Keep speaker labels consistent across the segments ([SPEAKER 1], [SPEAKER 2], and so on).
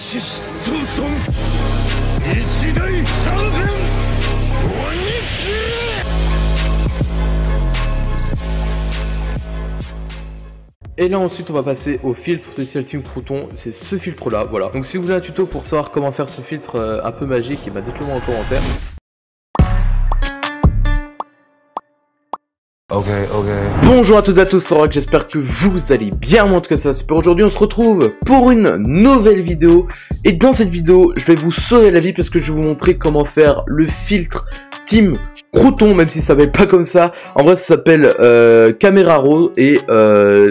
[SPEAKER 1] Et là ensuite on va passer au filtre spécial Team Crouton, c'est ce filtre là, voilà. Donc si vous voulez un tuto pour savoir comment faire ce filtre un peu magique, et bah dites-le moi en commentaire. Ok. Bonjour à toutes et à tous, c'est Rock, j'espère que vous allez bien, moi en tout cas ça super. Aujourd'hui on se retrouve pour une nouvelle vidéo. Et dans cette vidéo, je vais vous sauver la vie parce que je vais vous montrer comment faire le filtre Team Crouton, même si ça s'appelle pas comme ça. En vrai ça s'appelle Camera Raw et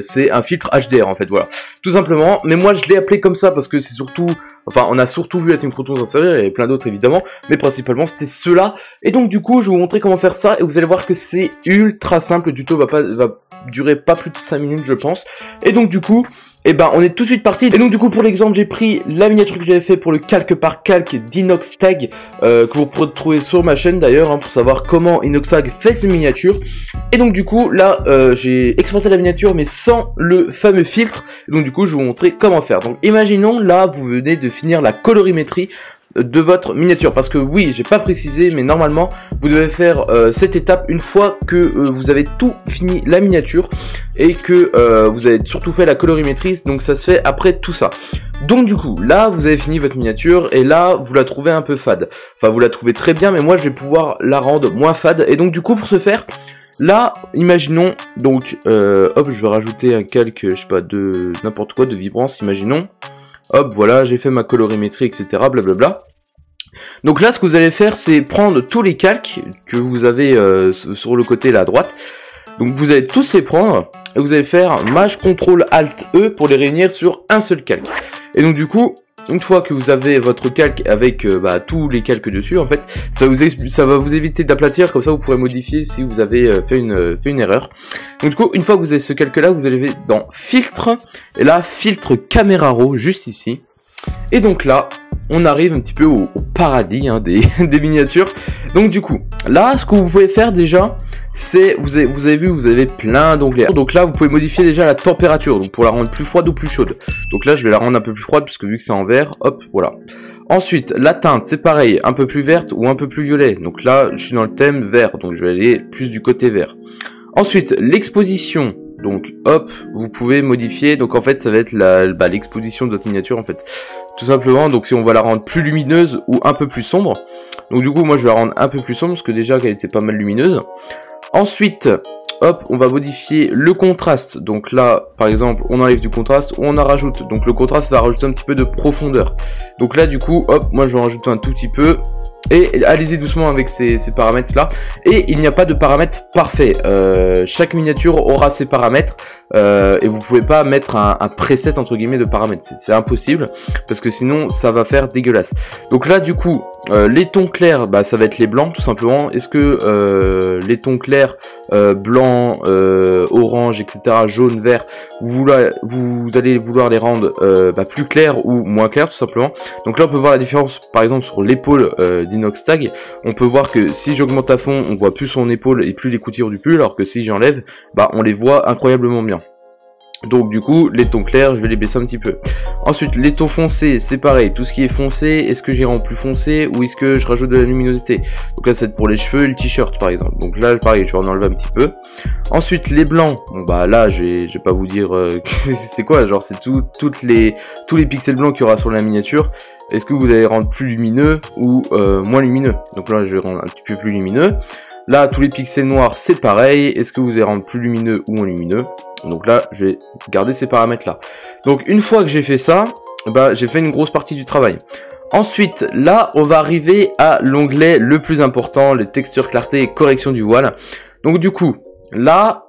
[SPEAKER 1] c'est un filtre HDR en fait, voilà. Tout simplement, mais moi je l'ai appelé comme ça parce que c'est surtout, enfin on a surtout vu la Team Crouton s'en servir, et plein d'autres évidemment, mais principalement c'était ceux-là. Et donc du coup je vais vous montrer comment faire ça et vous allez voir que c'est ultra simple, le tuto va durer pas plus de 5 minutes je pense. Et donc du coup, et ben on est tout de suite parti. Et donc du coup pour l'exemple j'ai pris la miniature que j'avais fait pour le calque par calque d'Inoxtag, que vous pourrez trouver sur ma chaîne d'ailleurs, hein, pour savoir comment Inoxtag fait ses miniatures. Et donc du coup là j'ai exporté la miniature mais sans le fameux filtre. Et donc du coup je vais vous montrer comment faire. Donc imaginons là vous venez de finir la colorimétrie de votre miniature, parce que oui j'ai pas précisé mais normalement vous devez faire cette étape une fois que vous avez tout fini la miniature et que vous avez surtout fait la colorimétrie, donc ça se fait après tout ça. Donc du coup là vous avez fini votre miniature et là vous la trouvez un peu fade, enfin vous la trouvez très bien mais moi je vais pouvoir la rendre moins fade. Et donc du coup pour ce faire, là, imaginons, donc, hop, je vais rajouter un calque, je sais pas, de n'importe quoi, de vibrance, imaginons. Hop, voilà, j'ai fait ma colorimétrie, etc., blablabla. Donc là, ce que vous allez faire, c'est prendre tous les calques que vous avez sur le côté, là, à droite. Donc vous allez tous les prendre, et vous allez faire Maj, CTRL, ALT, E pour les réunir sur un seul calque. Et donc du coup, une fois que vous avez votre calque avec tous les calques dessus, en fait, ça va vous éviter d'aplatir, comme ça vous pourrez modifier si vous avez fait une erreur. Donc du coup, une fois que vous avez ce calque là, vous allez dans filtre, et là, filtre Camera Raw, juste ici. Et donc là, on arrive un petit peu au paradis hein, des miniatures. Donc du coup, là, ce que vous pouvez faire déjà, c'est, vous avez vu, vous avez plein d'onglets. Donc là, vous pouvez modifier déjà la température, donc pour la rendre plus froide ou plus chaude. Donc là, je vais la rendre un peu plus froide, puisque vu que c'est en vert, hop, voilà. Ensuite, la teinte, c'est pareil, un peu plus verte ou un peu plus violet. Donc là, je suis dans le thème vert, donc je vais aller plus du côté vert. Ensuite, l'exposition. Donc hop, vous pouvez modifier, donc en fait ça va être l'exposition de votre miniature en fait. Tout simplement, donc si on va la rendre plus lumineuse ou un peu plus sombre. Donc du coup moi je vais la rendre un peu plus sombre parce que déjà qu'elle était pas mal lumineuse. Ensuite, hop, on va modifier le contraste. Donc là, par exemple, on enlève du contraste ou on en rajoute. Donc le contraste va rajouter un petit peu de profondeur. Donc là du coup, hop, moi je vais en rajouter un tout petit peu. Et allez-y doucement avec ces paramètres là. Et il n'y a pas de paramètres parfaits. Chaque miniature aura ses paramètres. Et vous pouvez pas mettre un preset entre guillemets de paramètres. C'est impossible. Parce que sinon ça va faire dégueulasse. Donc là du coup, les tons clairs, ça va être les blancs tout simplement. Est-ce que les tons clairs, blanc, orange, etc., jaune, vert, vous allez vouloir les rendre plus clairs ou moins clairs tout simplement. Donc là on peut voir la différence par exemple sur l'épaule d'Inoxtag. On peut voir que si j'augmente à fond, on voit plus son épaule et plus les coutures du pull, alors que si j'enlève, on les voit incroyablement bien. Donc du coup, les tons clairs, je vais les baisser un petit peu. Ensuite, les tons foncés, c'est pareil. Tout ce qui est foncé, est-ce que j'irai en plus foncé ou est-ce que je rajoute de la luminosité? Donc là, c'est pour les cheveux et le t-shirt, par exemple. Donc là, pareil, je vais en enlever un petit peu. Ensuite, les blancs. Bon là, je vais pas vous dire c'est quoi. Genre, c'est tous les pixels blancs qu'il y aura sur la miniature. Est-ce que vous allez rendre plus lumineux ou moins lumineux? Donc là, je vais rendre un petit peu plus lumineux. Là, tous les pixels noirs, c'est pareil. Est-ce que vous allez rendre plus lumineux ou moins lumineux? Donc là, je vais garder ces paramètres-là. Donc, une fois que j'ai fait ça, j'ai fait une grosse partie du travail. Ensuite, là, on va arriver à l'onglet le plus important, les textures, clarté et correction du voile. Donc, du coup, là,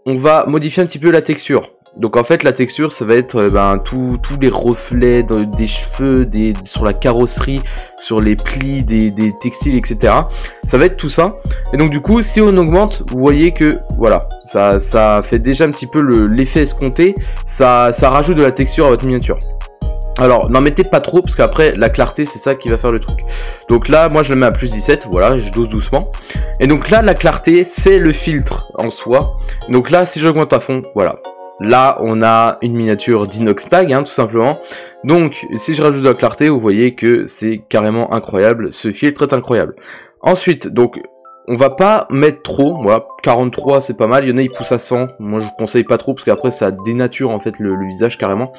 [SPEAKER 1] on va modifier un petit peu la texture. Donc en fait la texture ça va être tous les reflets des cheveux, sur la carrosserie, sur les plis des textiles, etc. Ça va être tout ça. Et donc du coup si on augmente, vous voyez que voilà, ça fait déjà un petit peu l'effet escompté, ça rajoute de la texture à votre miniature. Alors n'en mettez pas trop parce qu'après la clarté c'est ça qui va faire le truc. Donc là moi je le mets à plus 17, voilà, je dose doucement. Et donc là la clarté c'est le filtre en soi. Donc là si j'augmente à fond, voilà. là on a une miniature d'Inoxtag, hein, tout simplement. Donc si je rajoute de la clarté, vous voyez que c'est carrément incroyable, ce filtre est incroyable. Ensuite, donc on va pas mettre trop, voilà, 43 c'est pas mal, il y en a ils poussent à 100, moi je vous conseille pas trop parce qu'après ça dénature en fait le visage carrément.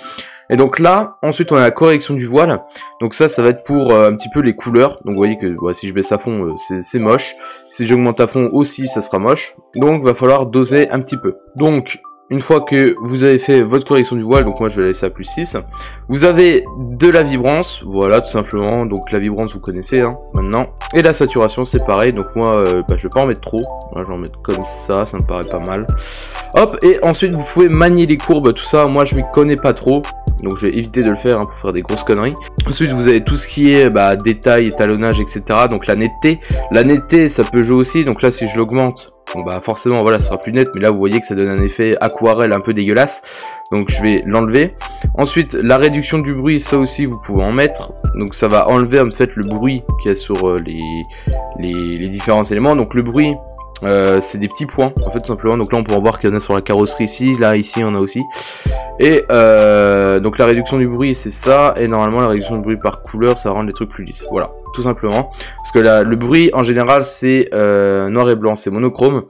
[SPEAKER 1] Et donc là, ensuite on a la correction du voile, donc ça va être pour un petit peu les couleurs, donc vous voyez que si je baisse à fond c'est moche, si j'augmente à fond aussi ça sera moche, donc va falloir doser un petit peu. Donc une fois que vous avez fait votre correction du voile, donc moi je vais laisser à plus 6, vous avez de la vibrance, voilà tout simplement, donc la vibrance vous connaissez hein, maintenant, et la saturation c'est pareil, donc moi je vais pas en mettre trop, moi je vais en mettre comme ça me paraît pas mal. Hop, et ensuite vous pouvez manier les courbes, tout ça, moi je m'y connais pas trop, donc je vais éviter de le faire hein, pour faire des grosses conneries. Ensuite vous avez tout ce qui est détail, étalonnage, etc. Donc la netteté ça peut jouer aussi, donc là si je l'augmente, bon, forcément voilà ça sera plus net, mais là vous voyez que ça donne un effet aquarelle un peu dégueulasse, donc je vais l'enlever. Ensuite la réduction du bruit, ça aussi vous pouvez en mettre, donc ça va enlever en fait le bruit qu'il y a sur les différents éléments. Donc le bruit c'est des petits points en fait tout simplement, donc là on peut en voir qu'il y en a sur la carrosserie ici, là ici on a aussi. Et donc la réduction du bruit c'est ça, et normalement la réduction du bruit par couleur ça rend les trucs plus lisses, voilà tout simplement, parce que là le bruit en général c'est noir et blanc, c'est monochrome,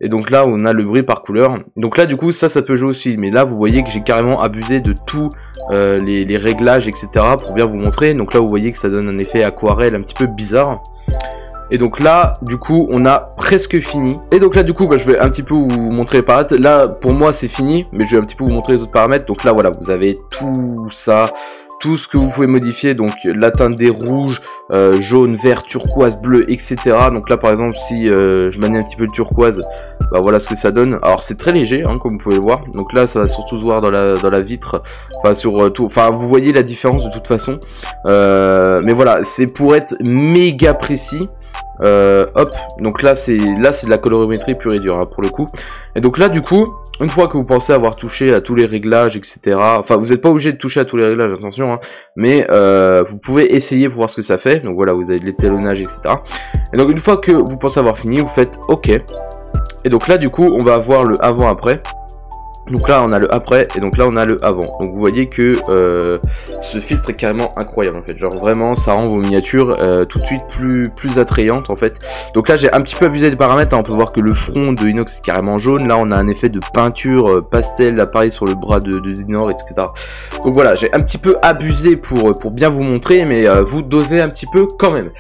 [SPEAKER 1] et donc là on a le bruit par couleur, donc là du coup ça peut jouer aussi, mais là vous voyez que j'ai carrément abusé de tous les réglages etc pour bien vous montrer. Donc là vous voyez que ça donne un effet aquarelle un petit peu bizarre. Et donc là, du coup, on a presque fini. Et donc là, du coup, je vais un petit peu vous montrer les paramètres. Là, pour moi, c'est fini, mais je vais un petit peu vous montrer les autres paramètres. Donc là, voilà, vous avez tout ça, tout ce que vous pouvez modifier. Donc la teinte des rouges, jaune, vert, turquoise, bleu, etc. Donc là, par exemple, si je manie un petit peu le turquoise, voilà ce que ça donne. Alors c'est très léger, hein, comme vous pouvez le voir. Donc là, ça va surtout se voir dans la vitre, enfin sur tout. Enfin, vous voyez la différence de toute façon. Mais voilà, c'est pour être méga précis. Hop, donc là c'est de la colorimétrie pure et dure hein, pour le coup. Et donc là du coup, une fois que vous pensez avoir touché à tous les réglages etc, enfin vous n'êtes pas obligé de toucher à tous les réglages, attention hein, mais vous pouvez essayer pour voir ce que ça fait. Donc voilà, vous avez de l'étalonnage etc. Et donc une fois que vous pensez avoir fini, vous faites OK. Et donc là du coup on va avoir le avant après. Donc là on a le après et donc là on a le avant. Donc vous voyez que ce filtre est carrément incroyable en fait. Genre vraiment ça rend vos miniatures tout de suite plus attrayantes en fait. Donc là j'ai un petit peu abusé des paramètres, hein. On peut voir que le front de Inox est carrément jaune. Là on a un effet de peinture pastel, là pareil sur le bras de Dinor etc. Donc voilà, j'ai un petit peu abusé pour bien vous montrer, mais vous dosez un petit peu quand même.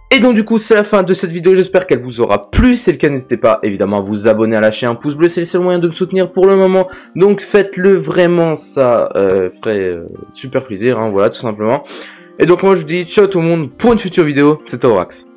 [SPEAKER 1] Et donc du coup c'est la fin de cette vidéo, j'espère qu'elle vous aura plu. Si c'est le cas, n'hésitez pas évidemment à vous abonner, à lâcher un pouce bleu, c'est le seul moyen de me soutenir pour le moment. Donc faites-le vraiment, ça ferait super plaisir, hein, voilà tout simplement. Et donc moi je vous dis ciao tout le monde pour une future vidéo, c'était Aurax.